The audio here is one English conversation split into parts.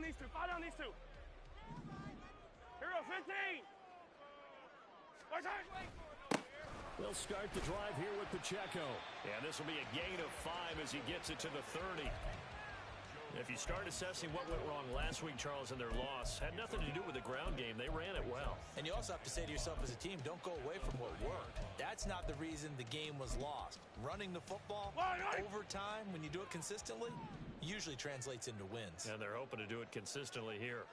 these two. Fire down these two. Here we go, 15. Right side. They'll start the drive here with Pacheco. And this will be a gain of 5 as he gets it to the 30. If you start assessing what went wrong last week, Charles, in their loss, had nothing to do with the ground game. They ran it well. And you also have to say to yourself as a team, don't go away from what worked. That's not the reason the game was lost. Running the football over time, when you do it consistently, usually translates into wins. And they're hoping to do it consistently here.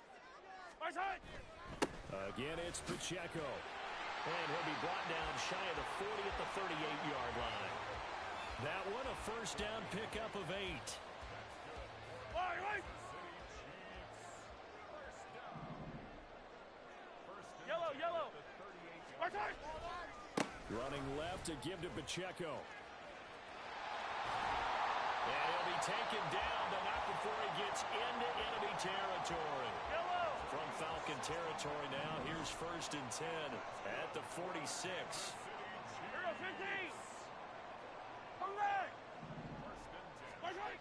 Right side. Again, it's Pacheco. And he'll be brought down shy of the 40 at the 38-yard line. That one a first down pickup of 8. Right. Yellow. Right side. Running left to give to Pacheco. And he'll be taken down, but not before he gets into enemy territory. Yellow. From Falcon territory now, here's 1st and 10 at the 46. Here goes 15. Come back. Right side.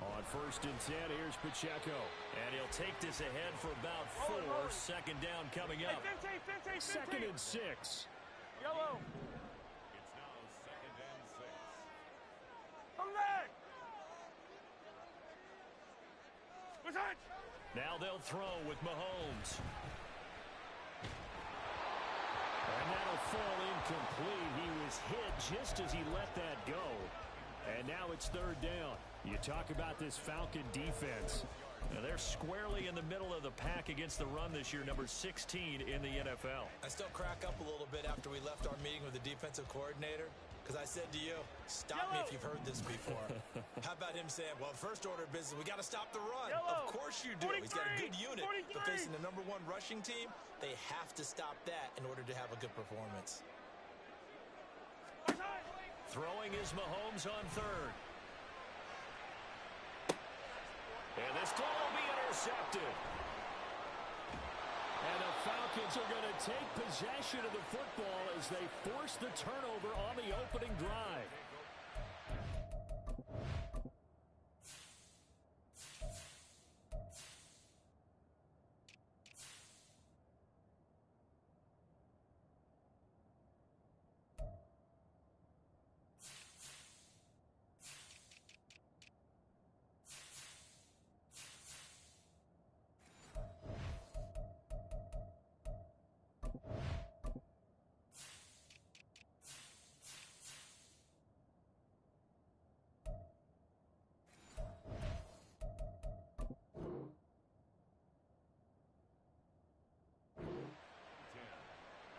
On 1st and 10, here's Pacheco. And he'll take this ahead for about 4. Second down coming up. Hey, 15. 2nd and 6. Yellow. It's now 2nd and 6. Come back. Right side. Now they'll throw with Mahomes. And that'll fall incomplete. He was hit just as he let that go. And now it's 3rd down. You talk about this Falcon defense. Now they're squarely in the middle of the pack against the run this year, number 16 in the NFL. I still crack up a little bit after we left our meeting with the defensive coordinator, because I said to you, stop me if you've heard this before. How about him saying, well, first order of business, we got to stop the run. Of course you do. He's got a good unit. But facing the #1 rushing team, they have to stop that in order to have a good performance. Throwing is Mahomes on 3rd. And this ball will be intercepted. And the Falcons are going to take possession of the football as they force the turnover on the opening drive.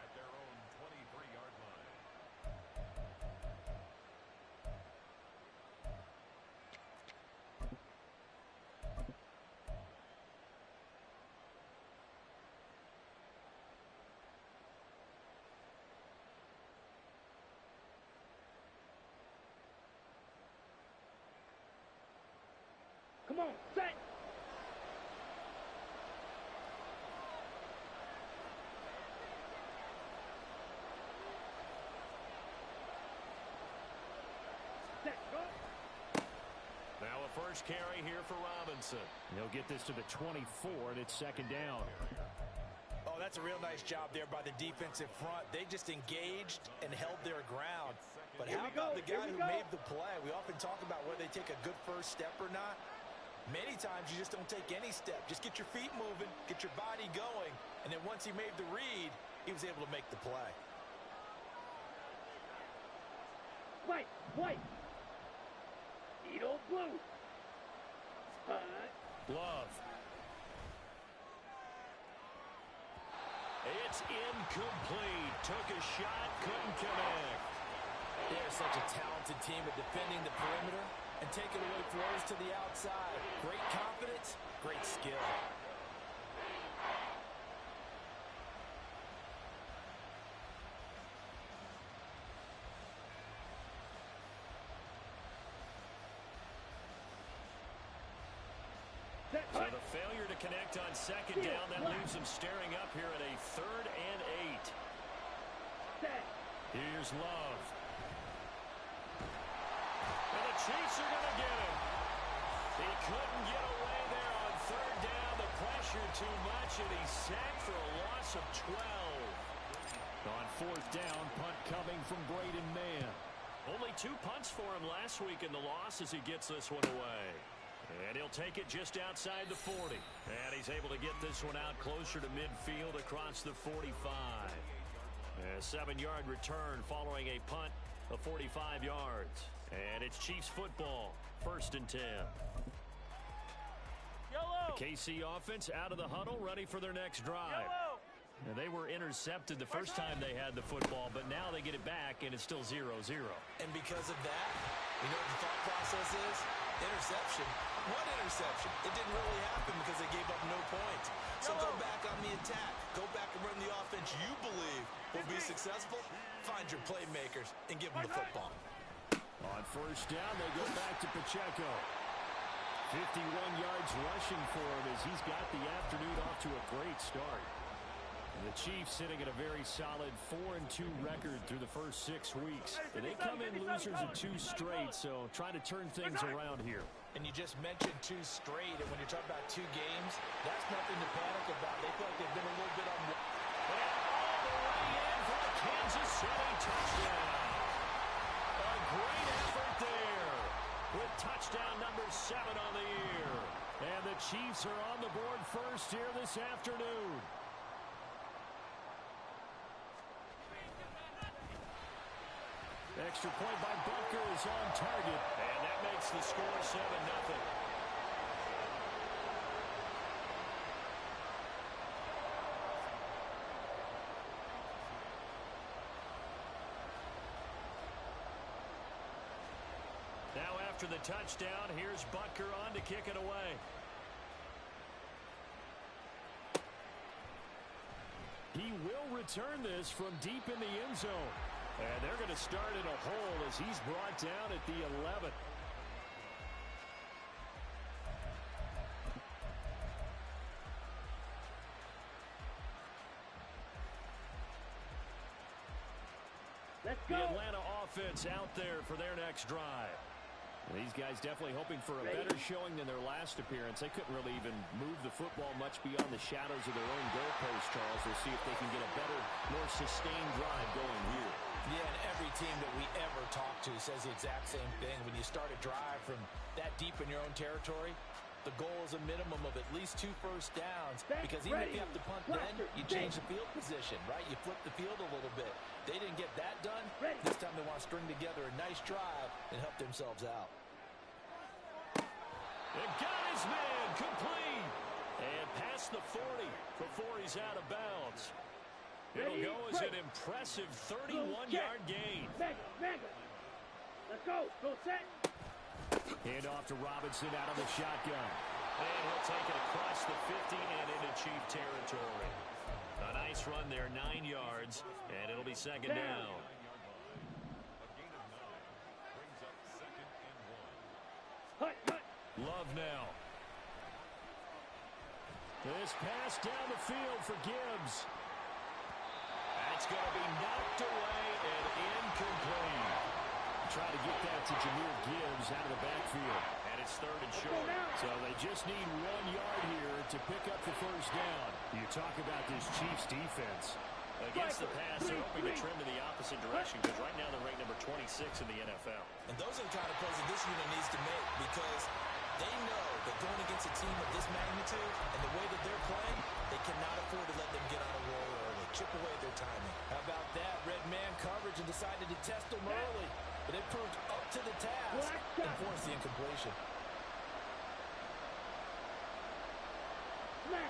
At their own 23-yard line. Come on, set. Now a first carry here for Robinson. He'll get this to the 24, and it's 2nd down. Oh, that's a real nice job there by the defensive front. They just engaged and held their ground. But how about the guy who made the play? We often talk about whether they take a good first step or not. Many times you just don't take any step. Just get your feet moving, get your body going, and then once he made the read, he was able to make the play. White. Edo blue. Love. It's incomplete. Took a shot, couldn't connect. They're such a talented team at defending the perimeter and taking away throws to the outside. Great confidence, great skill. So the failure to connect on 2nd down, that leaves them staring up here at a 3rd and 8. Here's Love. And the Chiefs are going to get him. He couldn't get away there on third down. The pressure too much, and he's sacked for a loss of 12. On fourth down, punt coming from Braden Mann. Only 2 punts for him last week in the loss as he gets this one away. And he'll take it just outside the 40. And he's able to get this one out closer to midfield across the 45. A 7-yard return following a punt of 45 yards. And it's Chiefs football, 1st and 10. Yellow. The KC offense out of the huddle, ready for their next drive. Yellow. Now, they were intercepted the first time they had the football, but now they get it back, and it's still 0-0. And because of that, you know what the thought process is? Interception. What interception? It didn't really happen because they gave up no points. So go back on the attack. Go back and run the offense you believe will be successful. Find your playmakers and give them the football. On first down, they go back to Pacheco. 51 yards rushing for him as he's got the afternoon off to a great start. The Chiefs sitting at a very solid 4-2 record through the first 6 weeks. And they come in losers of 2 straight, so trying to turn things around here. And you just mentioned 2 straight, and when you're talking about 2 games, that's nothing to panic about. They feel like they've been a little bit on. And all the way in for the Kansas City touchdown. A great effort there with touchdown number 7 on the year. And the Chiefs are on the board first here this afternoon. Extra point by Butker is on target. And that makes the score 7-0. Now after the touchdown, here's Butker on to kick it away. He will return this from deep in the end zone. And they're going to start in a hole as he's brought down at the 11. Let's The go. Atlanta offense out there for their next drive. And these guys definitely hoping for a better showing than their last appearance. They couldn't really even move the football much beyond the shadows of their own goalpost, Charles. They'll see if they can get a better, more sustained drive going here. Yeah, and every team that we ever talk to says the exact same thing. When you start a drive from that deep in your own territory, the goal is a minimum of at least 2 first downs. Because even if you have to punt then, you change the field position, right? You flip the field a little bit. They didn't get that done. This time they want to string together a nice drive and help themselves out. And got his man complete. And past the 40 before he's out of bounds. It'll go as an impressive 31-yard gain. Mega. Let's go. Go set. Hand off to Robinson out of the shotgun. And he'll take it across the 50 and into Chief territory. A nice run there, 9 yards, and it'll be 2nd down. A gain of 9 brings up 2nd and 1. Hut. Love now. This pass down the field for Gibbs. That's going to be knocked away and incomplete. Try to get that to Jahmyr Gibbs out of the backfield. And it's 3rd and short. So they just need 1 yard here to pick up the first down. You talk about this Chiefs defense. Against the pass, they're hoping to trim to the opposite direction because right now they're ranked number 26 in the NFL. And those are the kind of plays that this unit needs to make because they know that going against a team of this magnitude and the way that they're playing, they cannot afford to let them get on a roll early. Chip away at their timing. How about that? Red man coverage and decided to test them early. But they proved up to the task and forced the incompletion. Red.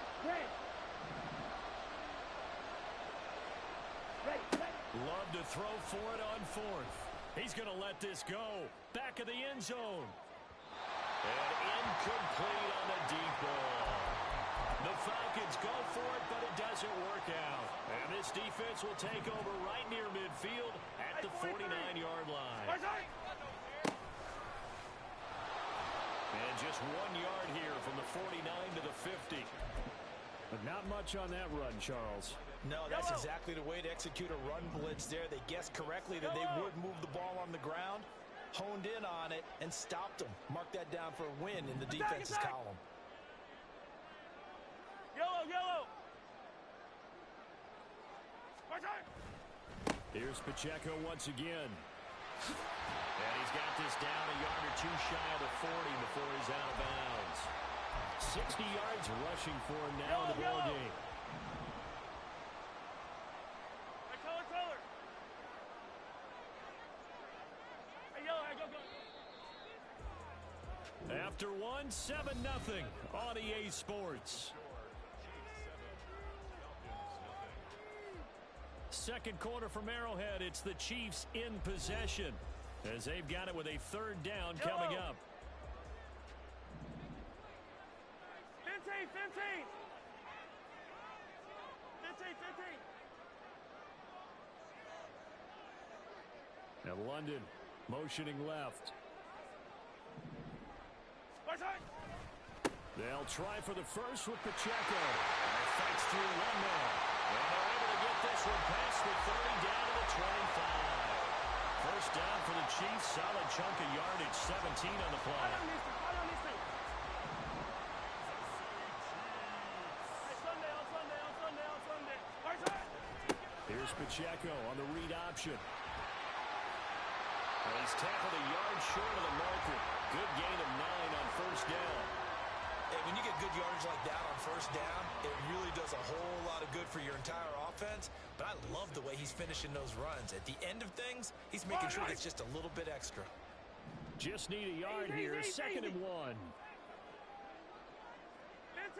Love to throw for it on 4th. He's going to let this go. Back of the end zone. And incomplete on the deep ball. The Falcons go for it, but it doesn't work out. And this defense will take over right near midfield at the 49-yard line. And just 1 yard here from the 49 to the 50. But not much on that run, Charles. No, that's exactly the way to execute a run blitz there. They guessed correctly that they would move the ball on the ground. honed in on it and stopped them. Mark that down for a win in the defense's column. Yellow, yellow. Here's Pacheco once again. And he's got this down a yard or two shy of the 40 before he's out of bounds. 60 yards rushing for him now in the ball game. Hey, color. Hey, yellow, hey, go. After one, 7-0 on EA Sports. Second quarter from Arrowhead. It's the Chiefs in possession as they've got it with a third down coming up. 15. Now London motioning left. They'll try for the first with Pacheco. And fights through one man. And they're able to get this one past the 30 down to the 25. First down for the Chiefs. Solid chunk of yardage. 17 on the play. Here's Pacheco on the read option. And he's tackled a yard short of the marker. Good gain of 9 on first down. Hey, when you get good yardage like that on first down, it really does a whole lot of good for your entire offense. But I love the way he's finishing those runs. At the end of things, he's making sure it's just a little bit extra. Just need a yard here. Second and 1. 15.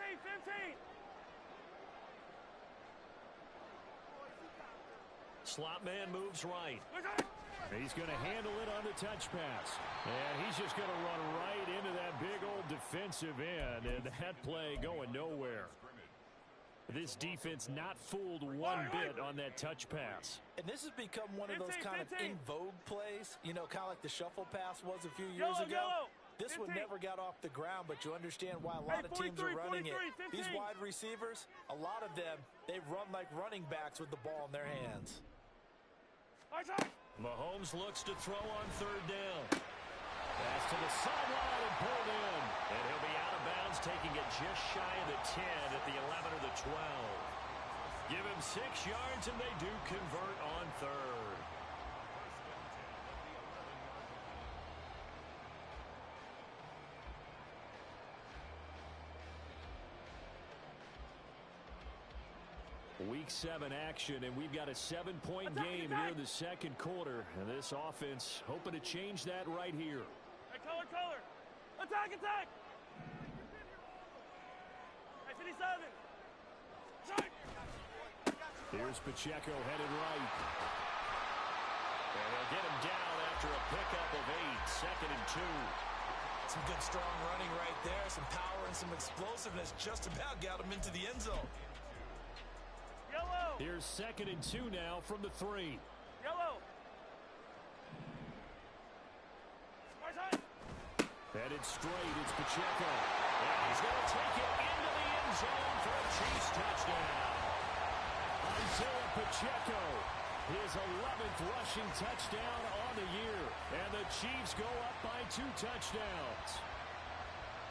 Slot man moves right. He's going to handle it on the touch pass. And he's just going to run right into that big old defensive end. And that play going nowhere. This defense not fooled one bit on that touch pass. And this has become one of those kind of in vogue plays. You know, kind of like the shuffle pass was a few years ago. This one never got off the ground, but you understand why a lot of teams are running it. These wide receivers, a lot of them, they run like running backs with the ball in their hands. Mahomes looks to throw on third down. Pass to the sideline and pulled in. And he'll be out of bounds, taking it just shy of the 10 at the 11 or the 12. Give him 6 yards, and they do convert on third. Week 7 action, and we've got a 7-point game here in the second quarter. And this offense hoping to change that right here. Hey, color. Attack. Hey, 57. Here's Pacheco headed right. And they'll get him down after a pickup of 8. Second and 2. Some good strong running right there. Some power and some explosiveness just about got him into the end zone. Yellow. Here's second and 2 now from the 3. Yellow. Headed straight, it's Pacheco. And he's going to take it into the end zone for a Chiefs touchdown. Isaiah Pacheco, his 11th rushing touchdown on the year. And the Chiefs go up by 2 touchdowns.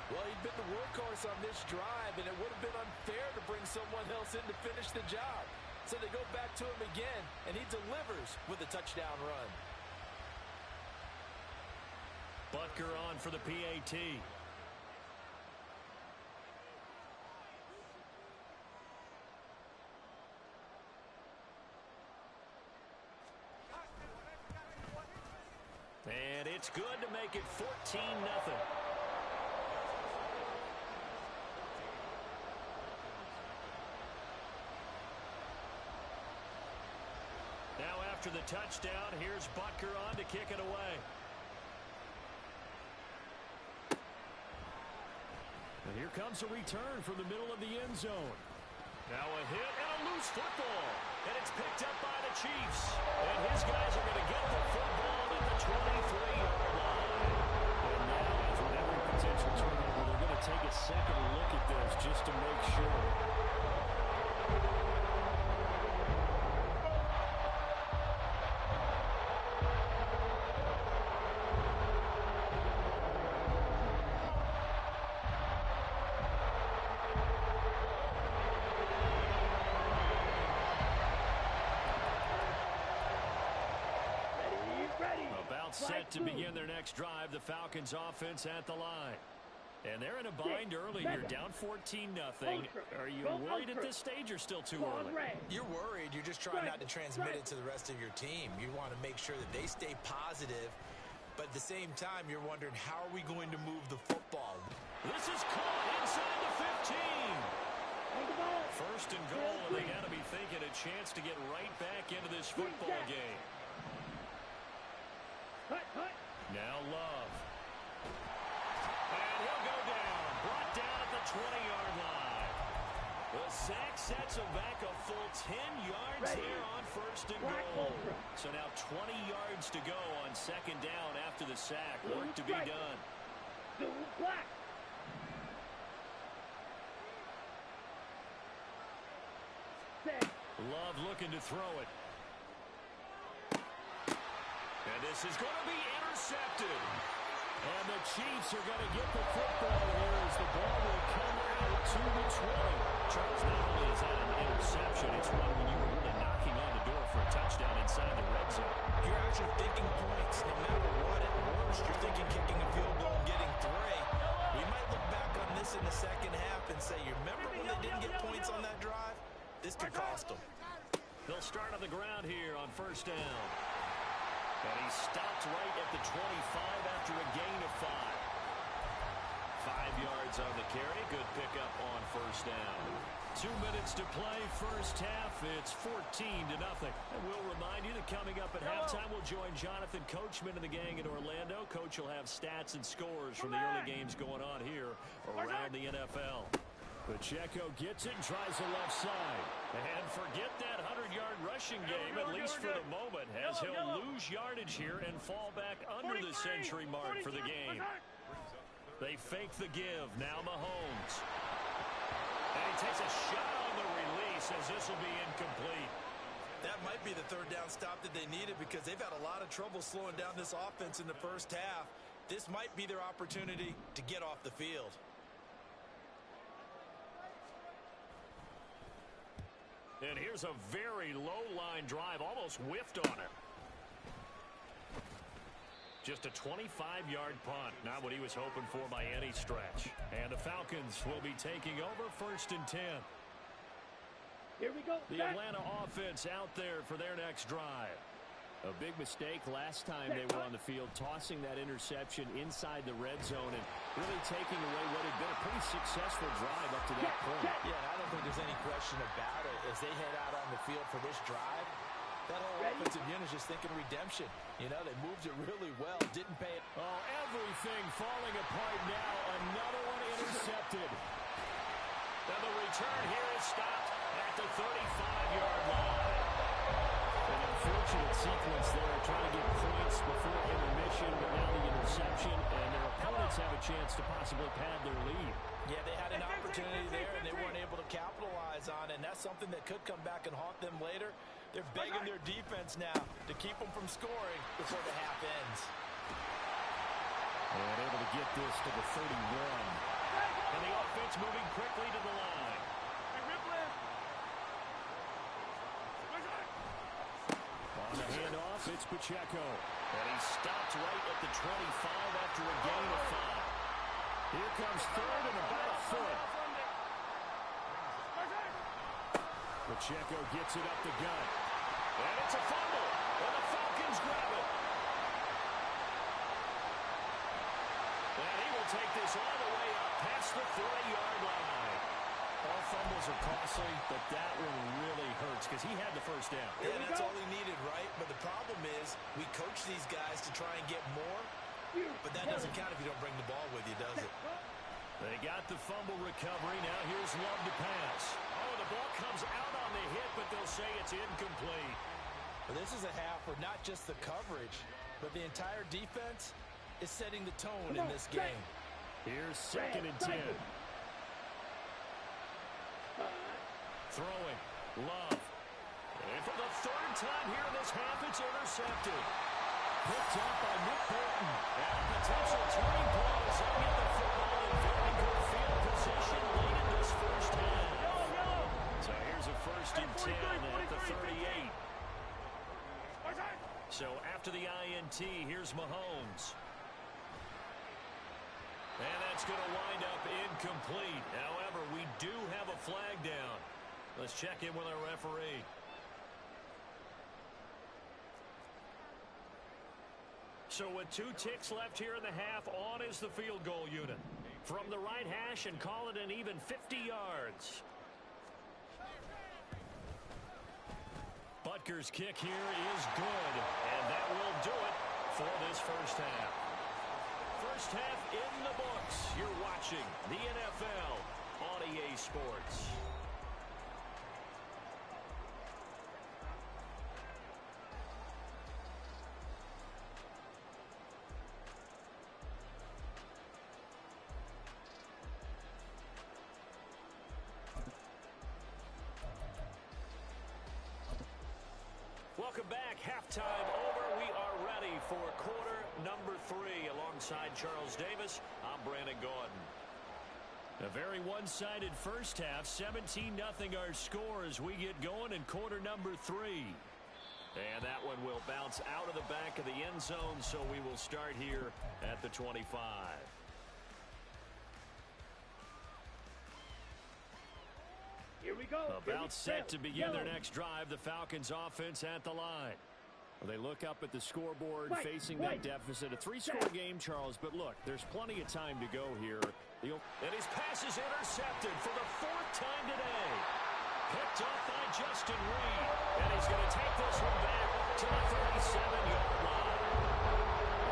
Well, he'd been the workhorse on this drive, and it would have been unfair to bring someone else in to finish the job. So they go back to him again, and he delivers with a touchdown run. Butker on for the PAT. And it's good to make it 14-0. Now after the touchdown, here's Butker on to kick it away. And here comes a return from the middle of the end zone. Now a hit and a loose football. And it's picked up by the Chiefs. And his guys are going to get the football at the 23-yard line. And now, as with every potential turnover, they're going to take a second look at this just to make sure. set to begin their next drive. The Falcons offense at the line. And they're in a bind early here, down 14-0. Are you worried at this stage or still too early? You're worried. You're just trying not to transmit it to the rest of your team. You want to make sure that they stay positive, but at the same time, you're wondering, how are we going to move the football? This is caught inside the 15. First and goal, and they got to be thinking a chance to get right back into this football game. Now Love. And he'll go down. Brought down at the 20-yard line. The sack sets him back a full 10 yards there on first and goal. So now 20 yards to go on second down after the sack. Work to be done. Love looking to throw it. And this is going to be intercepted. And the Chiefs are going to get the football here as the ball will come out to the 20. Charles, not only is that an interception, it's one when you were really knocking on the door for a touchdown inside the red zone. You're actually thinking points no matter what. At worst, you're thinking kicking a field goal and getting 3. We might look back on this in the second half and say, you remember when they didn't get points on that drive? This could cost them. They'll start on the ground here on first down. And he stopped right at the 25 after a gain of 5. 5 yards on the carry. Good pickup on first down. 2 minutes to play first half. It's 14-0. And we'll remind you that coming up at halftime, we'll join Jonathan Coachman and the gang in Orlando. Coach will have stats and scores from the early games going on here around the NFL. Pacheco gets it and tries the left side. And forget that 100-yard rushing game, at least for the moment, as he'll lose yardage here and fall back under the century mark for the game. They fake the give. Now Mahomes. And he takes a shot on the release as this will be incomplete. That might be the third down stop that they needed because they've had a lot of trouble slowing down this offense in the first half. This might be their opportunity to get off the field. And here's a very low-line drive, almost whiffed on it. Just a 25-yard punt, not what he was hoping for by any stretch. And the Falcons will be taking over first and 10. Here we go. The Atlanta offense out there for their next drive. A big mistake last time they were on the field, tossing that interception inside the red zone and really taking away what had been a pretty successful drive up to that point. Yeah, and I don't think there's any question about it. As they head out on the field for this drive, that whole offensive unit is just thinking redemption. You know, they moved it really well, didn't pay it. Oh, everything falling apart now. Another one intercepted. And the return here is stopped at the 35-yard line. An unfortunate sequence there, trying to get points before intermission, but now the interception, and their opponents have a chance to possibly pad their lead. Yeah, they had an opportunity there, and they weren't able to capitalize on it, and that's something that could come back and haunt them later. They're begging their defense now to keep them from scoring before the half ends. And able to get this to the 31. And the offense moving quickly to the line. On the handoff, it's Pacheco. And he stopped right at the 25 after a gain of 5. Here comes third and about a foot. Pacheco gets it up the gut. And it's a fumble. And the Falcons grab it. And he will take this all the way up past the 40-yard line. All fumbles are costly, but that one really hurts because he had the first down. Yeah, that's all he needed, right? But the problem is we coach these guys to try and get more, but that doesn't count if you don't bring the ball with you, does it? They got the fumble recovery. Now here's Love to pass. Oh, the ball comes out on the hit, but they'll say it's incomplete. Well, this is a half where not just the coverage, but the entire defense is setting the tone in this game. Here's second and 10. Throwing. Love. And for the third time here in this half, it's intercepted. Picked up by Nick Bolton. And a potential turning point as they get the football in very good field position late in this first half. So here's a first and 10 at the 38. So after the INT, PAT. Here's Mahomes. And that's going to wind up incomplete. However, we do have a flag down. Let's check in with our referee. So with 2 ticks left here in the half, on is the field goal unit. From the right hash and call it an even 50 yards. Butker's kick here is good, and that will do it for this first half. First half in the books. You're watching the NFL on EA Sports. Welcome back. Halftime over. We are ready for quarter number 3. Alongside Charles Davis, I'm Brandon Gordon. A very one-sided first half. 17-0 our score as we get going in quarter number 3. And that one will bounce out of the back of the end zone, so we will start here at the 25. Here we go. About set to begin their next drive. The Falcons offense at the line. Well, they look up at the scoreboard facing that deficit. A 3-score game, Charles. But look, there's plenty of time to go here. And his pass is intercepted for the 4th time today. Picked up by Justin Reed. And he's going to take this one back to the 37-yard line.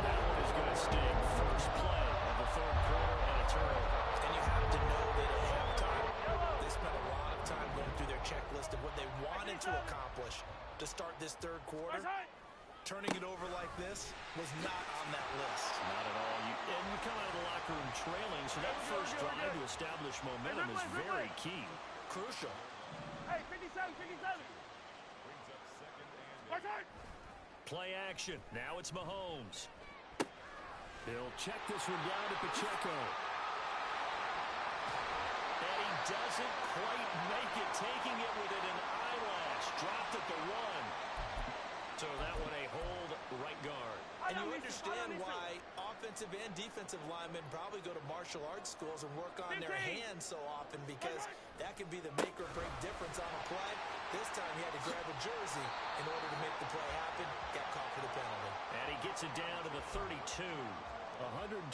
That one is going to sting. First play of the 3rd quarter and a turnover. And you have to know that at halftime, they spent a lot of time going through their checklist of what they wanted to accomplish to start this 3rd quarter. Turning it over like this was not on that list. Not at all. And you come out of the locker room trailing, so that first drive to establish momentum is very key. Crucial. Hey, 57, 57. Brings up 2nd and 8. Play action. Now it's Mahomes. He'll check this one down to Pacheco. And he doesn't quite make it, taking it within an eyelash. Dropped at the 1. So that one a hold right guard. And you understand why offensive and defensive linemen probably go to martial arts schools and work on their hands so often, because that can be the make or break difference on a play. This time he had to grab a jersey in order to make the play happen. Got caught for the penalty. And he gets it down to the 32. 124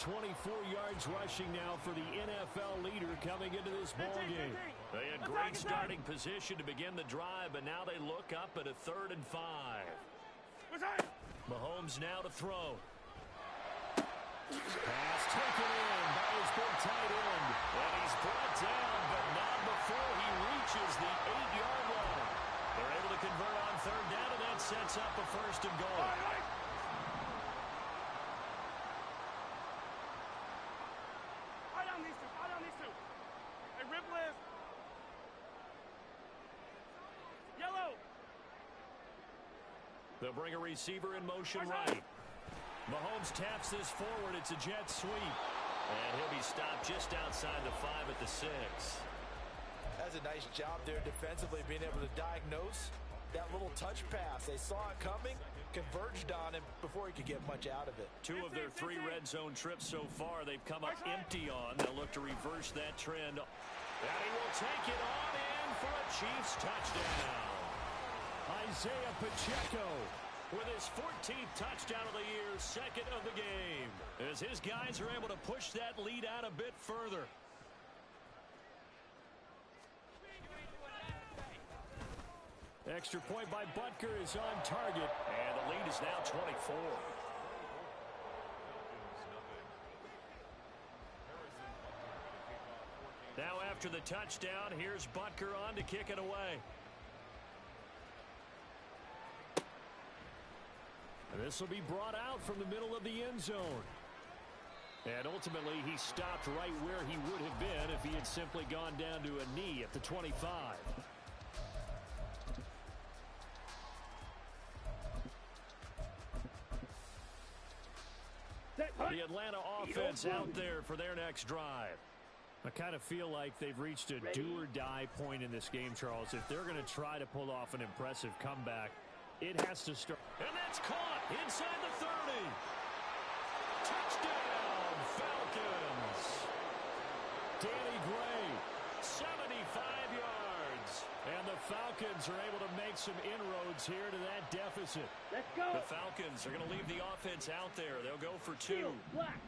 yards rushing now for the NFL leader coming into this ballgame. They had great starting position to begin the drive, but now they look up at a 3rd and 5. Mahomes now to throw. Pass taken in by his big tight end. And he's brought down, but not before he reaches the 8-yard line. They're able to convert on 3rd down, and that sets up a 1st and goal. Hey, rip list. Yellow. They'll bring a receiver in motion right. Mahomes taps this forward. It's a jet sweep. And he'll be stopped just outside the 5 at the 6. That's a nice job there defensively, being able to diagnose that little touch pass. They saw it coming, converged on him before he could get much out of it. 2 of their 3 red zone trips so far, they've come up empty on. They'll look to reverse that trend. And he will take it on in for a Chiefs touchdown. Isaiah Pacheco with his 14th touchdown of the year, 2nd of the game, as his guys are able to push that lead out a bit further. Extra point by Butker is on target, and the lead is now 24. Now after the touchdown, here's Butker on to kick it away. And this will be brought out from the middle of the end zone. And ultimately, he stopped right where he would have been if he had simply gone down to a knee at the 25. The Atlanta offense out there for their next drive. I kind of feel like they've reached a do-or-die point in this game, Charles. If they're going to try to pull off an impressive comeback, it has to start. And that's caught inside the 30. Touchdown, Falcons. Danny Gray, 75 yards. And the Falcons are able to make some inroads here to that deficit. Let's go. The Falcons are going to leave the offense out there. They'll go for 2. Black.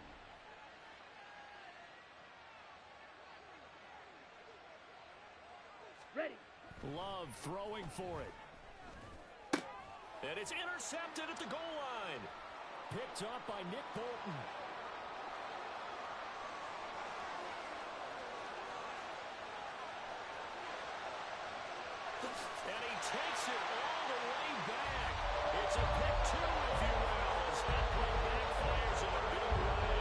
Ready. Love throwing for it. And it's intercepted at the goal line. Picked up by Nick Bolton. And he takes it all the way back. It's a pick 2, if you will, as that play backfires in a big way.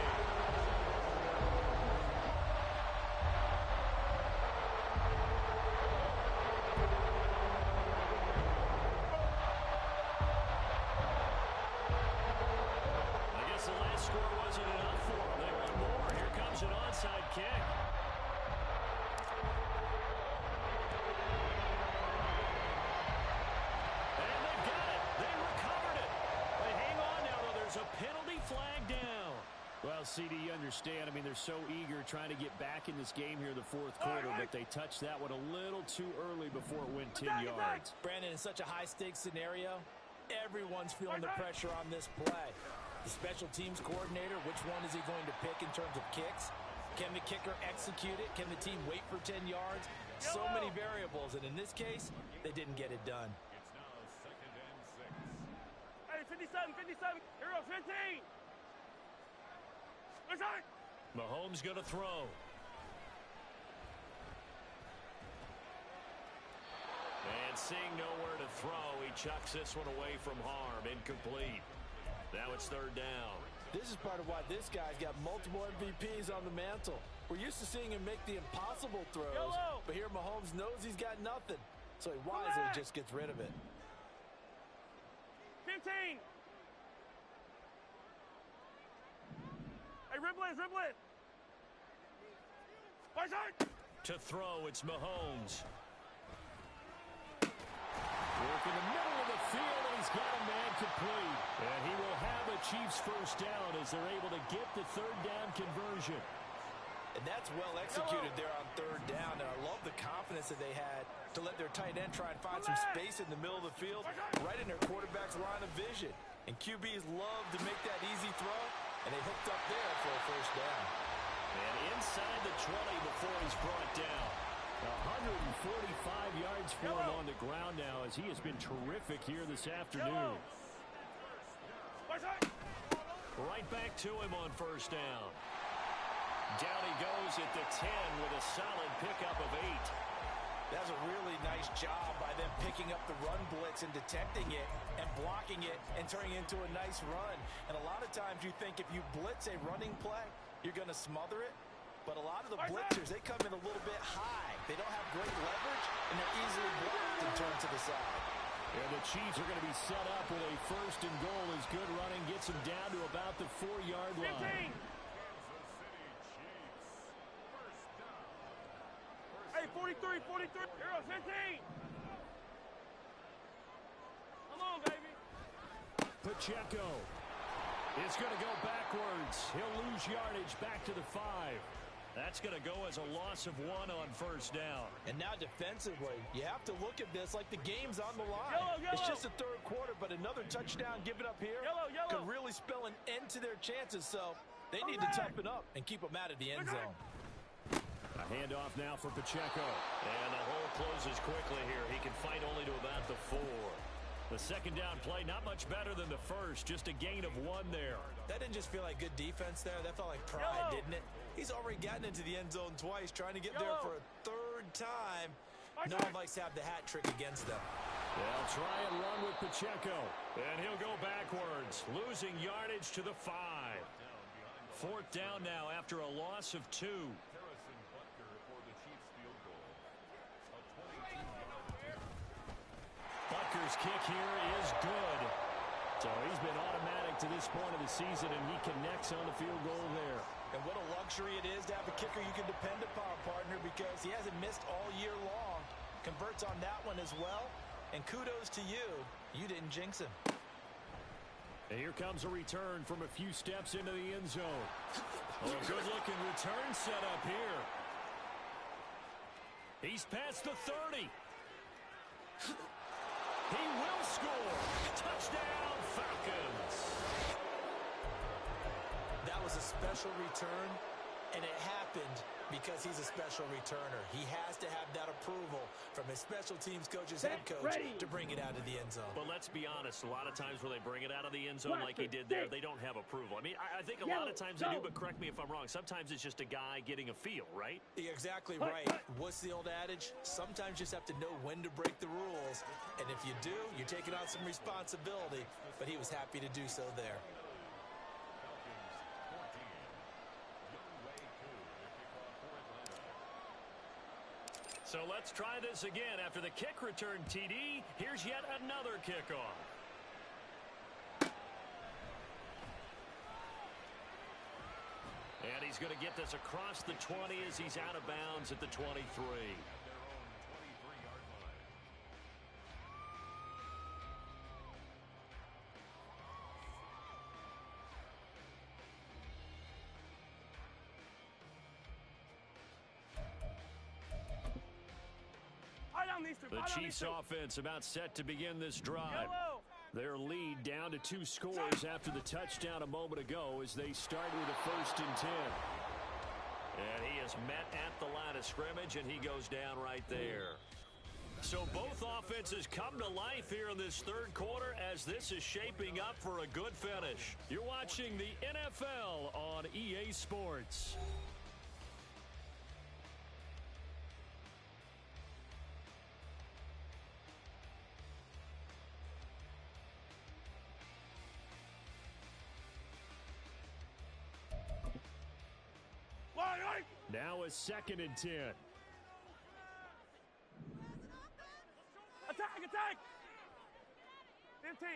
I guess the last score wasn't enough for them. They want more. Here comes an onside kick. And they've got it. They recovered it. They hang on now, though. There's a penalty flag down. Well, CD, you understand. I mean, they're so eager trying to get back in this game here in the fourth quarter, but they touched that one a little too early before it went 10 yards. Brandon, in such a high-stakes scenario, everyone's feeling the pressure on this play. The special teams coordinator, which one is he going to pick in terms of kicks? Can the kicker execute it? Can the team wait for 10 yards? So many variables, and in this case, they didn't get it done. It's now 2nd and 6. Hey, 57, 57. Here goes 15. Let's go. Mahomes going to throw. And seeing nowhere to throw, he chucks this one away from harm. Incomplete. Now it's 3rd down. This is part of why this guy's got multiple MVPs on the mantle. We're used to seeing him make the impossible throws, but here Mahomes knows he's got nothing, so he wisely just gets rid of it. 15. Hey, ribble it. Watch out. To throw, it's Mahomes. Work in the middle of the field, and he's got a man complete. And he will have a Chiefs first down as they're able to get the 3rd down conversion. And that's well executed there on 3rd down, and I love the confidence that they had to let their tight end try and find some space in the middle of the field, right in their quarterback's line of vision. And QBs love to make that easy throw, and they hooked up there for a first down. And inside the 20 before he's brought down. 145 yards for him on the ground now as he has been terrific here this afternoon. Right back to him on first down. Down he goes at the 10 with a solid pickup of 8. That's a really nice job by them picking up the run blitz and detecting it and blocking it and turning it into a nice run. And a lot of times you think if you blitz a running play, you're going to smother it. But a lot of the blitzers, they come in a little bit high. They don't have great leverage, and they're easily blocked and turned to the side. And the Chiefs are going to be set up with a 1st and goal as good running gets them down to about the 4-yard line. 15. Hey, 43. 43. Here goes 15. Come on, baby. Pacheco is going to go backwards. He'll lose yardage back to the 5. That's going to go as a loss of 1 on first down. And now defensively, you have to look at this like the game's on the line. Yellow. It's just the 3rd quarter, but another touchdown given up here could really spell an end to their chances. So they need to toughen up and keep them out of the end zone. A handoff now for Pacheco. And the hole closes quickly here. He can fight only to about the 4. The 2nd down play, not much better than the first. Just a gain of 1 there. That didn't just feel like good defense there. That felt like pride, didn't it? He's already gotten into the end zone twice, trying to get there for a 3rd time. No one likes to have the hat trick against them. They'll try and run with Pacheco. And he'll go backwards, losing yardage to the 5. 4th down now after a loss of 2. Harrison Butker for the Chiefs field goal. A 22-yard kick. Butker's kick here is good. So he's been automatic to this point of the season, and he connects on the field goal there. And what a luxury it is to have a kicker you can depend upon, partner, because he hasn't missed all year long. Converts on that one as well. And kudos to you. You didn't jinx him. And here comes a return from a few steps into the end zone. Oh, good-looking return set up here. He's past the 30. He will score. Touchdown, Falcons. That was a special return, and it happened because he's a special returner. He has to have that approval from his special teams coach's head coach to bring it out of the end zone. But let's be honest, a lot of times when they bring it out of the end zone like he did there, they don't have approval. I mean, I think a lot of times they do, but correct me if I'm wrong. Sometimes it's just a guy getting a feel, right? You're exactly right. What's the old adage? Sometimes you just have to know when to break the rules. And if you do, you're taking on some responsibility. But he was happy to do so there. So let's try this again. After the kick return TD, here's yet another kickoff. And he's going to get this across the 20 as he's out of bounds at the 23. The Chiefs offense about set to begin this drive. Their lead down to 2 scores after the touchdown a moment ago as they start with a 1st and 10. And he is met at the line of scrimmage, and he goes down right there. So both offenses come to life here in this 3rd quarter as this is shaping up for a good finish. You're watching the NFL on EA Sports. Now a 2nd and 10. Attack, attack! 15.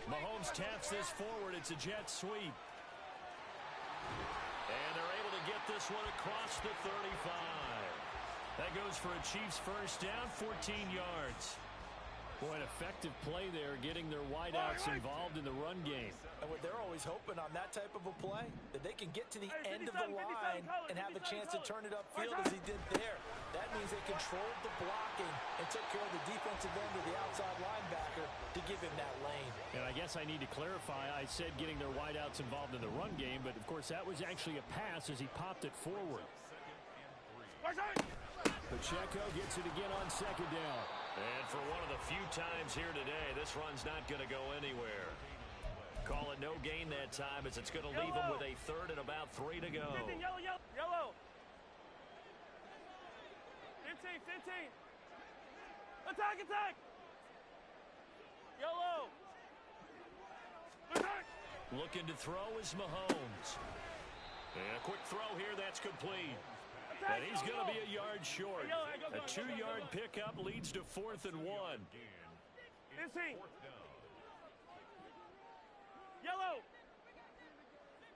Mahomes taps this forward. It's a jet sweep. And they're able to get this one across the 35. That goes for a Chiefs 1st down, 14 yards. Boy, an effective play there, getting their wideouts involved in the run game. And what they're always hoping on that type of a play, that they can get to the end of the line and have a chance to turn it upfield as he did there. That means they controlled the blocking and took care of the defensive end of the outside linebacker to give him that lane. And I guess I need to clarify, I said getting their wideouts involved in the run game, but of course that was actually a pass as he popped it forward. Pacheco gets it again on 2nd down. And for one of the few times here today, this run's not going to go anywhere. Call it no gain that time as it's going to leave him with a 3rd and about 3 to go. 15, yellow. 15. Attack. Yellow. Attack. Looking to throw is Mahomes. And a quick throw here, that's complete. And he's going to be a yard short. A 2-yard pickup leads to 4th and 1. 15. Yellow.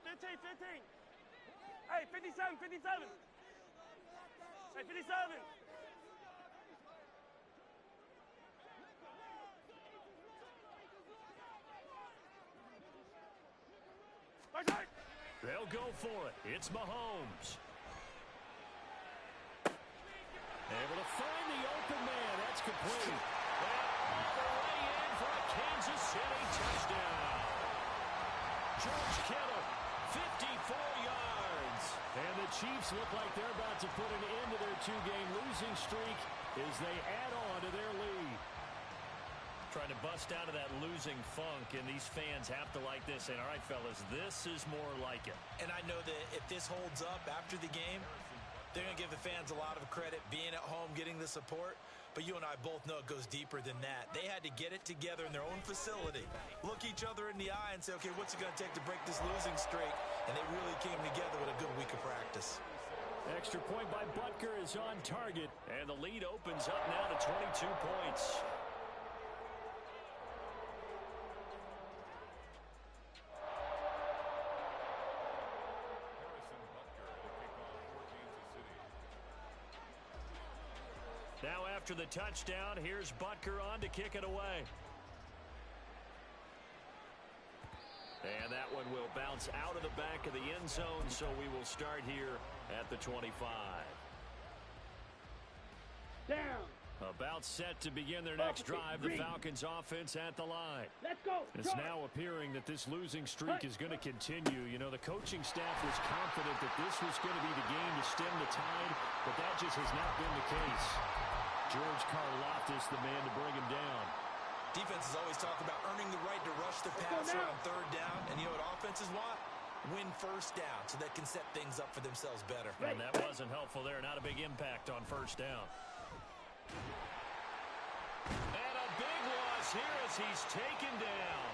15. Hey, 57. Hey, 57. They'll go for it. It's Mahomes. Able to find the open man. That's complete. And all the way in for a Kansas City touchdown. George Kittle, 54 yards. And the Chiefs look like they're about to put an end to their 2-game losing streak as they add on to their lead. Trying to bust out of that losing funk, and these fans have to like this. And all right, fellas, this is more like it. And I know that if this holds up after the game, they're going to give the fans a lot of credit being at home, getting the support. But you and I both know it goes deeper than that. They had to get it together in their own facility, look each other in the eye and say, okay, what's it going to take to break this losing streak? And they really came together with a good week of practice. Extra point by Butker is on target. And the lead opens up now to 22 points. Now after the touchdown, here's Butker on to kick it away. And that one will bounce out of the back of the end zone, so we will start here at the 25. Down. About set to begin their next drive, the Falcons offense at the line. Let's go. It's now appearing that this losing streak is going to continue. You know, the coaching staff was confident that this was going to be the game to stem the tide, but that just has not been the case. George Karlaftis, the man to bring him down. Defenses always talk about earning the right to rush the passer on third down, and you know what offenses want? Win first down so they can set things up for themselves better. And that wasn't helpful there. Not a big impact on first down. And a big loss here as he's taken down.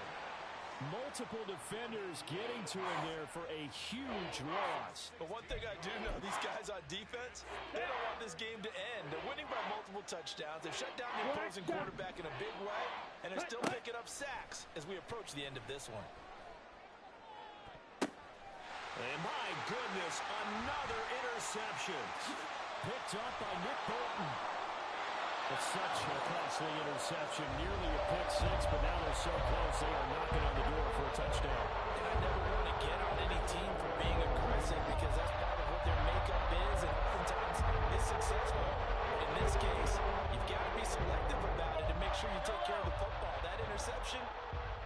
Multiple defenders getting to him there for a huge loss. But one thing I do know, these guys on defense, they don't want this game to end. They're winning by multiple touchdowns. They've shut down the opposing quarterback in a big way, and they're still picking up sacks as we approach the end of this one. And my goodness, another interception. Picked up by Nick Bolton. It's such a costly interception, nearly a pick six, but now they're so close they are knocking on the door for a touchdown. And I never want to get on any team for being aggressive because that's part of what their makeup is and oftentimes is successful. But in this case, you've got to be selective about it and make sure you take care of the football. That interception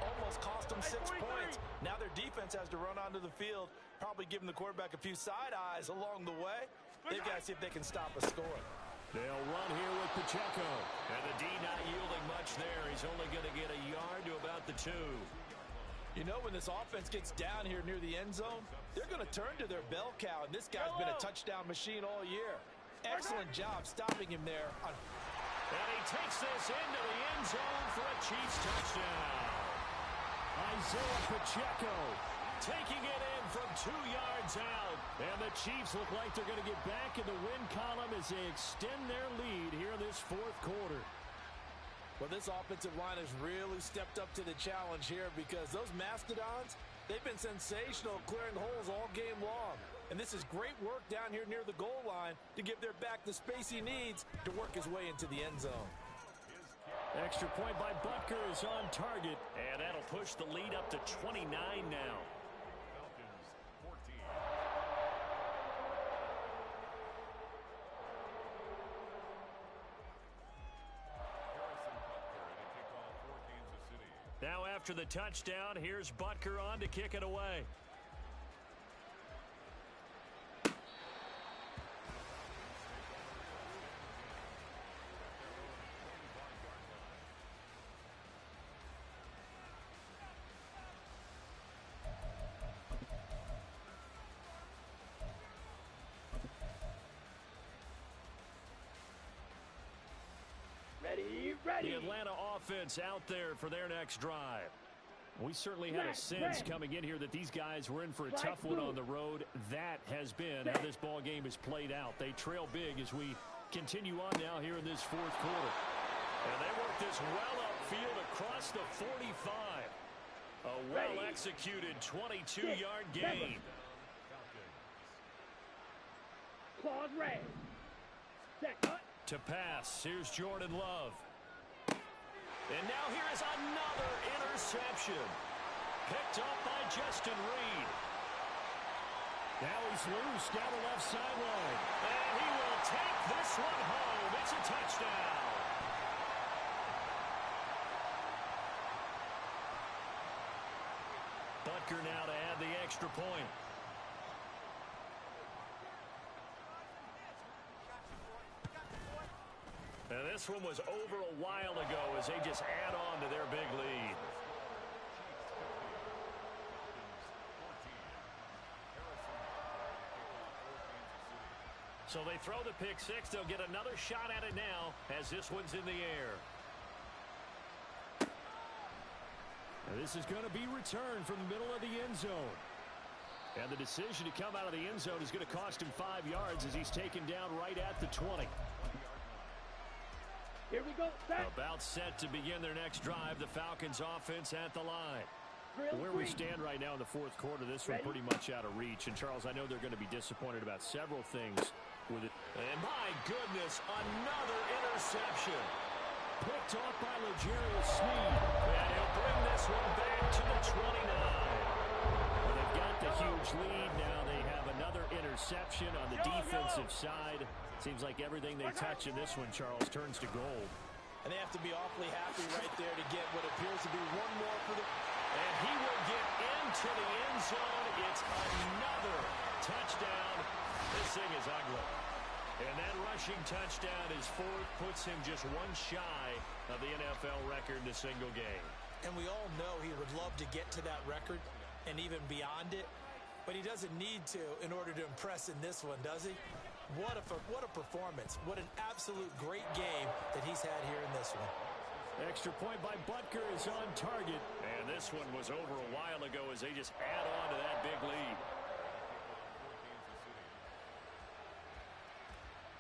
almost cost them 6 points. Now their defense has to run onto the field, probably giving the quarterback a few side eyes along the way. They've got to see if they can stop a score. They'll run here with Pacheco. And the D not yielding much there. He's only going to get a yard to about the 2. You know, when this offense gets down here near the end zone, they're going to turn to their bell cow, and this guy's been a touchdown machine all year. Excellent job stopping him there. And he takes this into the end zone for a Chiefs touchdown. Isaiah Pacheco taking it in from 2 yards out. And the Chiefs look like they're going to get back in the win column as they extend their lead here in this fourth quarter. Well, this offensive line has really stepped up to the challenge here because those Mastodons, they've been sensational clearing holes all game long. And this is great work down here near the goal line to give their back the space he needs to work his way into the end zone. Extra point by Butker is on target. And that'll push the lead up to 29 now. Now after the touchdown, here's Butker on to kick it away. The Atlanta offense out there for their next drive. We certainly had a sense coming in here that these guys were in for a tough one on the road. That has been how this ball game is played out. They trail big as we continue on now here in this fourth quarter. And they work this well upfield across the 45. A well-executed 22-yard gain. Claws red. To pass, here's Jordan Love. And now here is another interception. Picked up by Justin Reed. Now he's loose down the left sideline. And he will take this one home. It's a touchdown. Butker now to add the extra point. And this one was over a while ago as they just add on to their big lead. So they throw the pick six. They'll get another shot at it now as this one's in the air. And this is going to be returned from the middle of the end zone. And the decision to come out of the end zone is going to cost him 5 yards as he's taken down right at the 20. Here we go. About set to begin their next drive. The Falcons offense at the line. Where we stand right now in the fourth quarter, this one pretty much out of reach. And, Charles, I know they're going to be disappointed about several things with it. And my goodness, another interception. Picked off by L'Jarius Sneed. And he'll bring this one back to the 29. Well, they've got the huge lead. Now they have another interception on the defensive side. Seems like everything they touch in this one, Charles, turns to gold. And they have to be awfully happy right there to get what appears to be one more for the... And he will get into the end zone. It's another touchdown. This thing is ugly. And that rushing touchdown is fourth, puts him just one shy of the NFL record in a single game. And we all know he would love to get to that record and even beyond it, but he doesn't need to in order to impress in this one, does he? What a performance. What an absolute great game that he's had here in this one. Extra point by Butker is on target. And this one was over a while ago as they just add on to that big lead.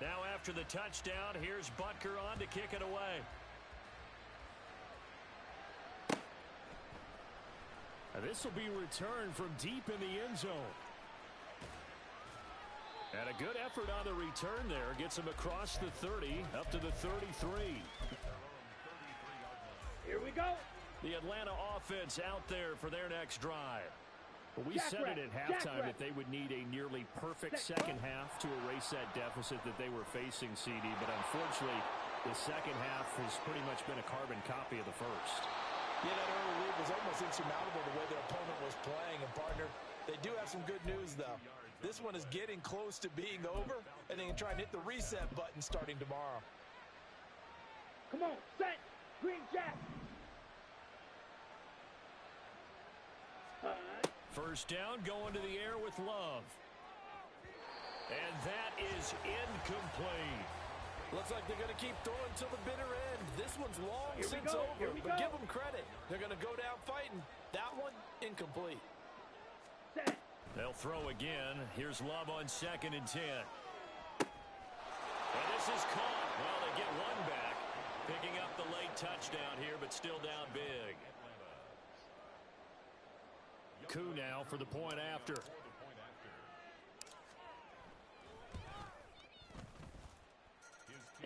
Now after the touchdown, here's Butker on to kick it away. And this will be returned from deep in the end zone. And a good effort on the return there. Gets him across the 30, up to the 33. Here we go. The Atlanta offense out there for their next drive. Well, we said it at halftime that they would need a nearly perfect second half to erase that deficit that they were facing, CD. But unfortunately, the second half has pretty much been a carbon copy of the first. Yeah, that early lead was almost insurmountable the way their opponent was playing. And, partner, they do have some good news, though. This one is getting close to being over, and they can try and hit the reset button starting tomorrow. Come on, set. Green Jack. First down, going to the air with Love. And that is incomplete. Looks like they're going to keep throwing till the bitter end. This one's long since Here over, we but go. give them credit. They're going to go down fighting. That one, incomplete. Set. They'll throw again. Here's Love on 2nd and 10. And this is caught. Well, they get one back. Picking up the late touchdown here, but still down big. Koo now for the point after.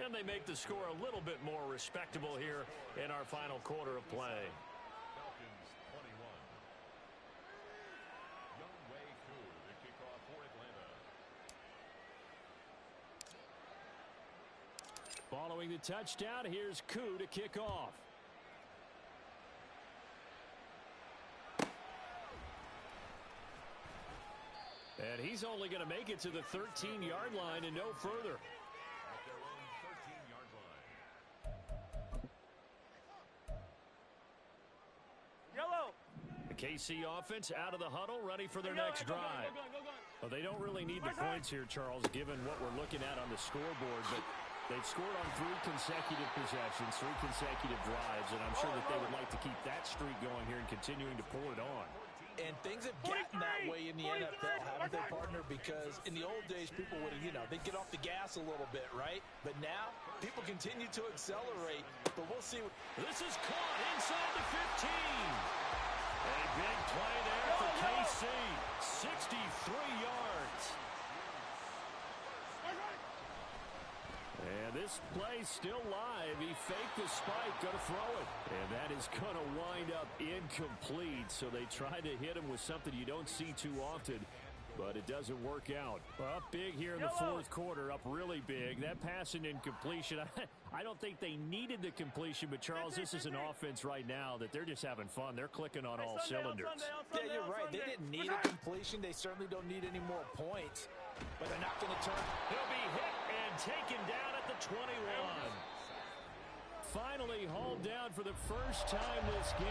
And they make the score a little bit more respectable here in our final quarter of play. Falcons 21. Young Wei Koo, the kickoff for Atlanta. Following the touchdown, here's Koo to kick off. And he's only going to make it to the 13-yard line and no further. At their own 13-yard line. Yellow. The KC offense out of the huddle, ready for their next drive. Go. Well, they don't really need the points here, Charles, given what we're looking at on the scoreboard, but they've scored on 3 consecutive possessions, 3 consecutive drives, and I'm sure that they would like to keep that streak going here and continuing to pull it on. And things have gotten that way in the NFL, haven't they, partner? Because in the old days, people would, they'd get off the gas a little bit, right? But now, people continue to accelerate. But we'll see. This is caught inside the 15. A big play there for KC. 63 yards. And this play's still live. He faked the spike, going to throw it. And that is going to wind up incomplete. So they tried to hit him with something you don't see too often, but it doesn't work out. Up big here in the fourth quarter, up really big. That pass and incompletion, I don't think they needed the completion, but Charles, this is an offense right now that they're just having fun. They're clicking on all cylinders. Yeah, you're right. They didn't need a completion. They certainly don't need any more points, but they're not going to turn. He'll be hit and taken down at the 21. Finally hauled down for the first time this game.